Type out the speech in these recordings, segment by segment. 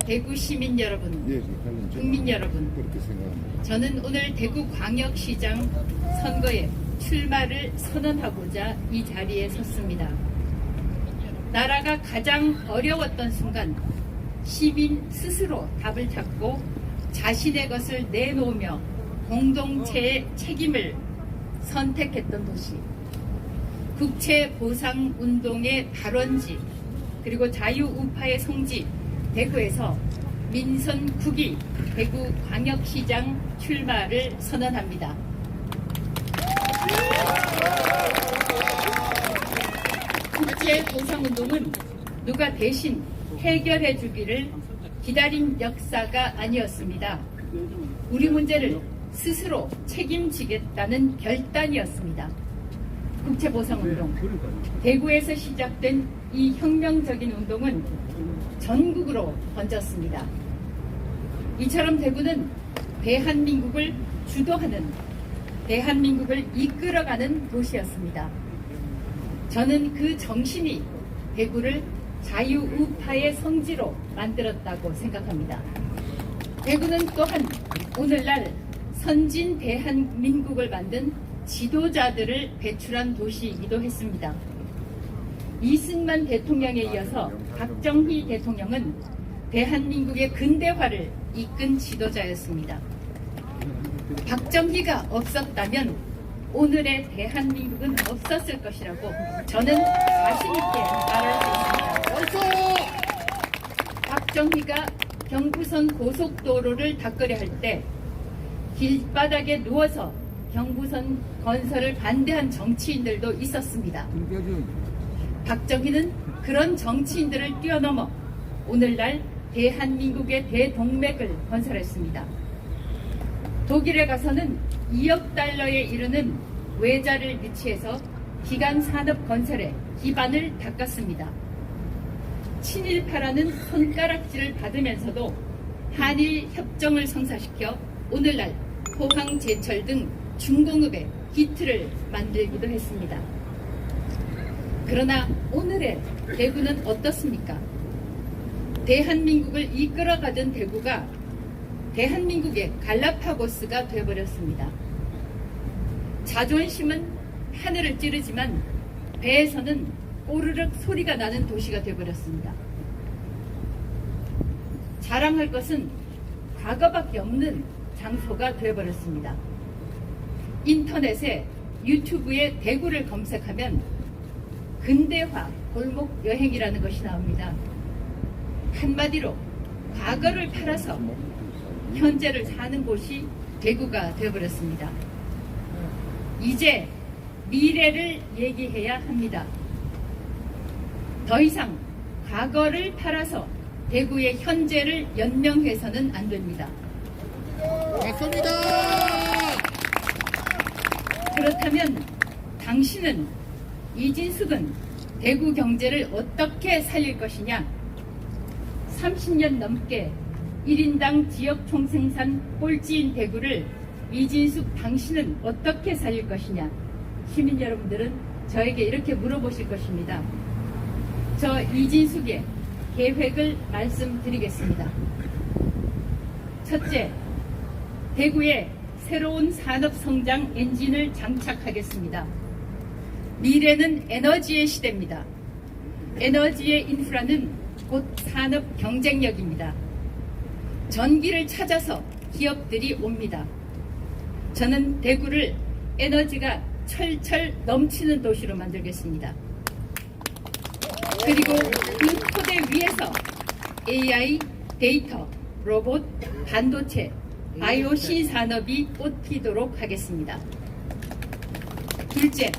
대구 시민 여러분, 국민 여러분, 저는 오늘 대구광역시장 선거에 출마를 선언하고자 이 자리에 섰습니다. 나라가 가장 어려웠던 순간 시민 스스로 답을 찾고 자신의 것을 내놓으며 공동체의 책임을 선택했던 도시, 국채보상운동의 발원지, 그리고 자유우파의 성지 대구에서 민선 9기 대구광역시장 출마를 선언합니다. 국제보상운동은 누가 대신 해결해 주기를 기다린 역사가 아니었습니다. 우리 문제를 스스로 책임지겠다는 결단이었습니다. 국제보상운동, 대구에서 시작된 이 혁명적인 운동은 전국으로 번졌습니다. 이처럼 대구는 대한민국을 주도하는, 대한민국을 이끌어가는 도시였습니다. 저는 그 정신이 대구를 자유우파의 성지로 만들었다고 생각합니다. 대구는 또한 오늘날 선진 대한민국을 만든 지도자들을 배출한 도시이기도 했습니다. 이승만 대통령에 이어서 박정희 대통령은 대한민국의 근대화를 이끈 지도자였습니다. 박정희가 없었다면 오늘의 대한민국은 없었을 것이라고 저는 자신있게 말할 수 있습니다. 박정희가 경부선 고속도로를 닦으려 할 때 길바닥에 누워서 경부선 건설을 반대한 정치인들도 있었습니다. 박정희는 그런 정치인들을 뛰어넘어 오늘날 대한민국의 대동맥을 건설했습니다. 독일에 가서는 2억 달러에 이르는 외자를 유치해서 기간산업 건설에 기반을 닦았습니다. 친일파라는 손가락질을 받으면서도 한일 협정을 성사시켜 오늘날 포항제철 등 중공업의 기틀을 만들기도 했습니다. 그러나 오늘의 대구는 어떻습니까? 대한민국을 이끌어가던 대구가 대한민국의 갈라파고스가 되어버렸습니다. 자존심은 하늘을 찌르지만 배에서는 오르륵 소리가 나는 도시가 되어버렸습니다. 자랑할 것은 과거밖에 없는 장소가 되어버렸습니다. 인터넷에 유튜브에 대구를 검색하면 근대화 골목 여행이라는 것이 나옵니다. 한마디로 과거를 팔아서 현재를 사는 곳이 대구가 되어버렸습니다. 이제 미래를 얘기해야 합니다. 더 이상 과거를 팔아서 대구의 현재를 연명해서는 안 됩니다. 맞습니다. 그렇다면 당신은, 이진숙은 대구 경제를 어떻게 살릴 것이냐? 30년 넘게 1인당 지역 총생산 꼴찌인 대구를 이진숙 당신은 어떻게 살릴 것이냐? 시민 여러분들은 저에게 이렇게 물어보실 것입니다. 저 이진숙의 계획을 말씀드리겠습니다. 첫째, 대구에 새로운 산업성장 엔진을 장착하겠습니다. 미래는 에너지의 시대입니다. 에너지의 인프라는 곧 산업 경쟁력입니다. 전기를 찾아서 기업들이 옵니다. 저는 대구를 에너지가 철철 넘치는 도시로 만들겠습니다. 그리고 그 토대 위에서 AI, 데이터, 로봇, 반도체, 바이오 신산업이 꽃피도록 하겠습니다. 둘째,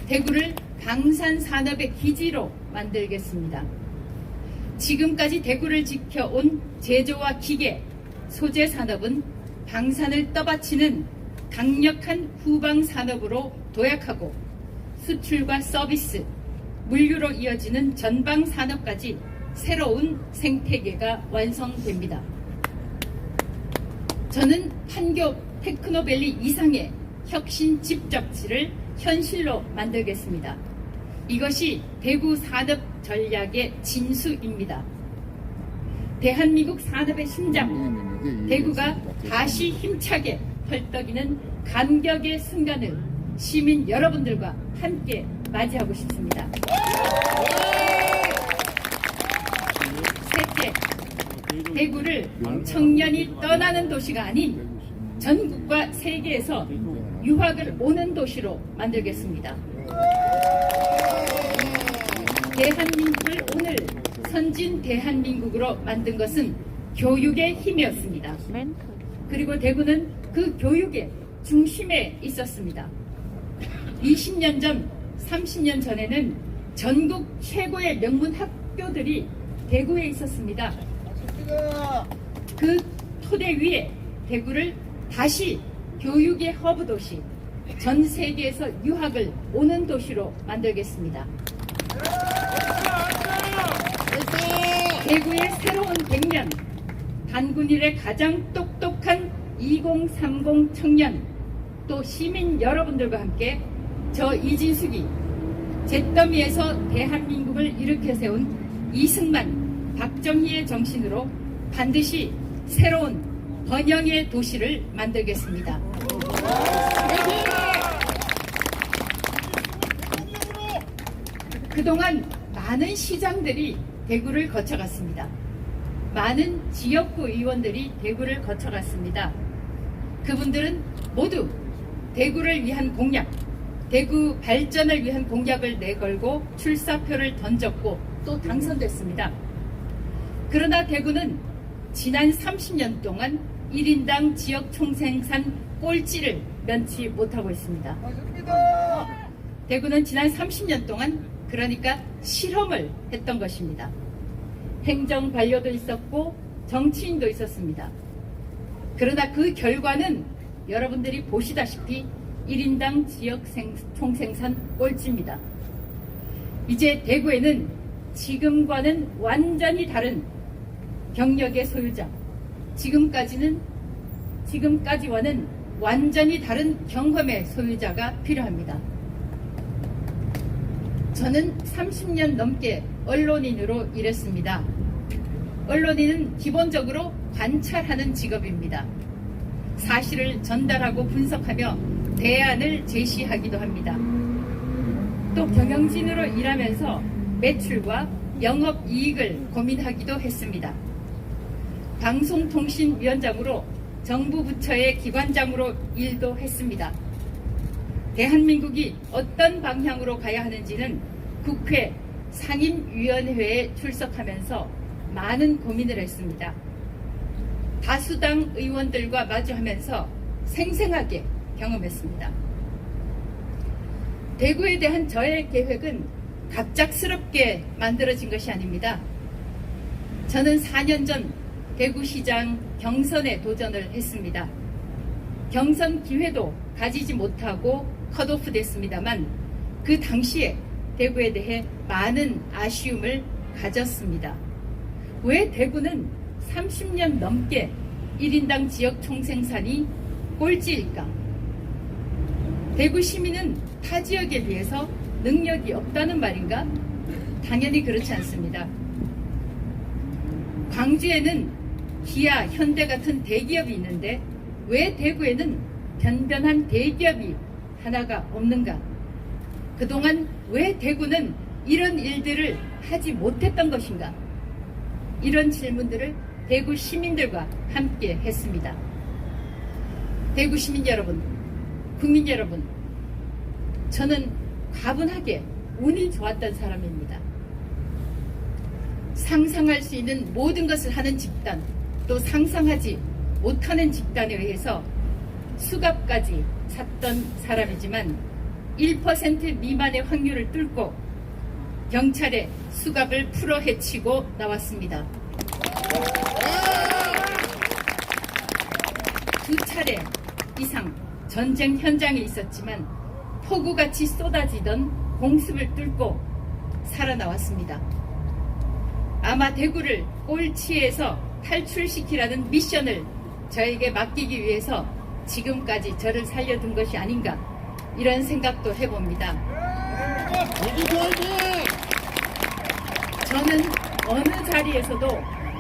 대구를 방산산업의 기지로 만들겠습니다. 지금까지 대구를 지켜온 제조와 기계, 소재 산업은 방산을 떠받치는 강력한 후방 산업으로 도약하고 수출과 서비스, 물류로 이어지는 전방 산업까지 새로운 생태계가 완성됩니다. 저는 판교 테크노밸리 이상의 혁신 집적지를 현실로 만들겠습니다. 이것이 대구 산업 전략의 진수입니다. 대한민국 산업의 심장 대구가 다시 힘차게 펄떡이는 감격의 순간을 시민 여러분들과 함께 맞이하고 싶습니다. 셋째, 대구를 청년이 떠나는 도시가 아닌 전국과 세계에서 유학을 오는 도시로 만들겠습니다. 대한민국을 오늘 선진 대한민국으로 만든 것은 교육의 힘이었습니다. 그리고 대구는 그 교육의 중심에 있었습니다. 20년 전, 30년 전에는 전국 최고의 명문 학교들이 대구에 있었습니다. 그 토대 위에 대구를 다시 교육의 허브 도시, 전 세계에서 유학을 오는 도시로 만들겠습니다. 대구의 새로운 100년, 단군 일의 가장 똑똑한 2030 청년, 또 시민 여러분들과 함께 저 이진숙이 잿더미에서 대한민국을 일으켜 세운 이승만, 박정희의 정신으로 반드시 새로운 번영의 도시를 만들겠습니다. 그동안 많은 시장들이 대구를 거쳐갔습니다. 많은 지역구 의원들이 대구를 거쳐갔습니다. 그분들은 모두 대구를 위한 공약, 대구 발전을 위한 공약을 내걸고 출사표를 던졌고 또 당선됐습니다. 그러나 대구는 지난 30년 동안 1인당 지역 총생산 꼴찌를 면치 못하고 있습니다. 대구는 지난 30년 동안 그러니까 실험을 했던 것입니다. 행정 관료도 있었고 정치인도 있었습니다. 그러나 그 결과는 여러분들이 보시다시피 1인당 지역 총생산 꼴찌입니다. 이제 대구에는 지금과는 완전히 다른 경력의 소유자, 지금까지와는 완전히 다른 경험의 소유자가 필요합니다. 저는 30년 넘게 언론인으로 일했습니다. 언론인은 기본적으로 관찰하는 직업입니다. 사실을 전달하고 분석하며 대안을 제시하기도 합니다. 또 경영진으로 일하면서 매출과 영업이익을 고민하기도 했습니다. 방송통신위원장으로 정부 부처의 기관장으로 일도 했습니다. 대한민국이 어떤 방향으로 가야 하는지는 국회 상임위원회에 출석하면서 많은 고민을 했습니다. 다수당 의원들과 마주하면서 생생하게 경험했습니다. 대구에 대한 저의 계획은 갑작스럽게 만들어진 것이 아닙니다. 저는 4년 전 대구시장 경선에 도전을 했습니다. 경선 기회도 가지지 못하고 컷오프 됐습니다만 그 당시에 대구에 대해 많은 아쉬움을 가졌습니다. 왜 대구는 30년 넘게 1인당 지역 총생산이 꼴찌일까? 대구 시민은 타 지역에 비해서 능력이 없다는 말인가? 당연히 그렇지 않습니다. 광주에는 기아, 현대 같은 대기업이 있는데 왜 대구에는 변변한 대기업이 하나가 없는가? 그동안 왜 대구는 이런 일들을 하지 못했던 것인가? 이런 질문들을 대구 시민들과 함께 했습니다. 대구 시민 여러분, 국민 여러분, 저는 과분하게 운이 좋았던 사람입니다. 상상할 수 있는 모든 것을 하는 집단, 또 상상하지 못하는 집단에 의해서 수갑까지 찼던 사람이지만 1% 미만의 확률을 뚫고 경찰에 수갑을 풀어 헤치고 나왔습니다. 2차례 이상 전쟁 현장에 있었지만 폭우같이 쏟아지던 공습을 뚫고 살아나왔습니다. 아마 대구를 꼴찌에서 탈출시키라는 미션을 저에게 맡기기 위해서 지금까지 저를 살려둔 것이 아닌가, 이런 생각도 해봅니다. 저는 어느 자리에서도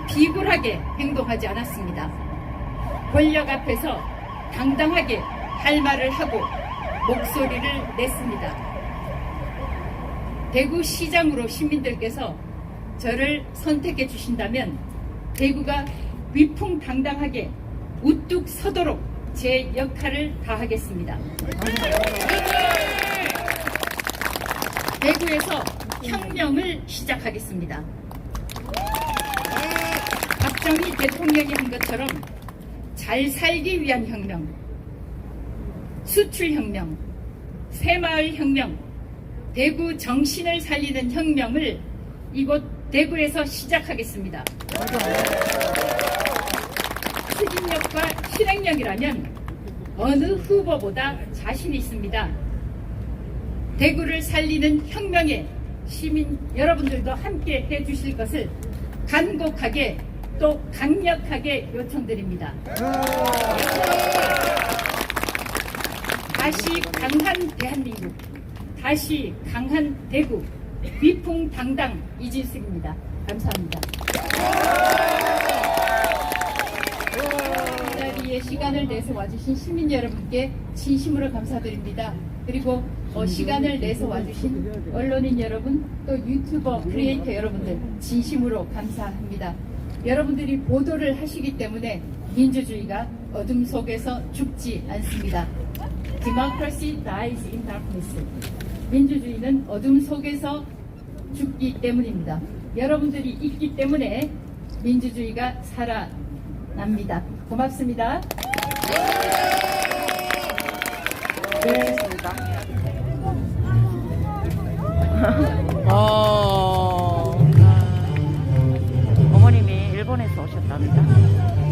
비굴하게 행동하지 않았습니다. 권력 앞에서 당당하게 할 말을 하고 목소리를 냈습니다. 대구시장으로 시민들께서 저를 선택해 주신다면 대구가 위풍당당하게 우뚝 서도록 제 역할을 다하겠습니다. 대구에서 혁명을 시작하겠습니다. 박정희 대통령이 한 것처럼 잘 살기 위한 혁명, 수출혁명, 새마을혁명, 대구 정신을 살리는 혁명을 이곳 대구에서 시작하겠습니다. 추진력과 실행력이라면 어느 후보보다 자신 있습니다. 대구를 살리는 혁명에 시민 여러분들도 함께 해주실 것을 간곡하게 또 강력하게 요청드립니다. 다시 강한 대한민국, 다시 강한 대구, 위풍당당 이진숙입니다. 감사합니다. 이 자리에 시간을 내서 와주신 시민 여러분께 진심으로 감사드립니다. 그리고 시간을 내서 와주신 언론인 여러분, 또 유튜버, 크리에이터 여러분들 진심으로 감사합니다. 여러분들이 보도를 하시기 때문에 민주주의가 어둠 속에서 죽지 않습니다. Democracy dies in darkness. 민주주의는 어둠 속에서 죽기 때문입니다. 여러분들이 있기 때문에 민주주의가 살아납니다. 고맙습니다. 네. 어머님이 일본에서 오셨답니다.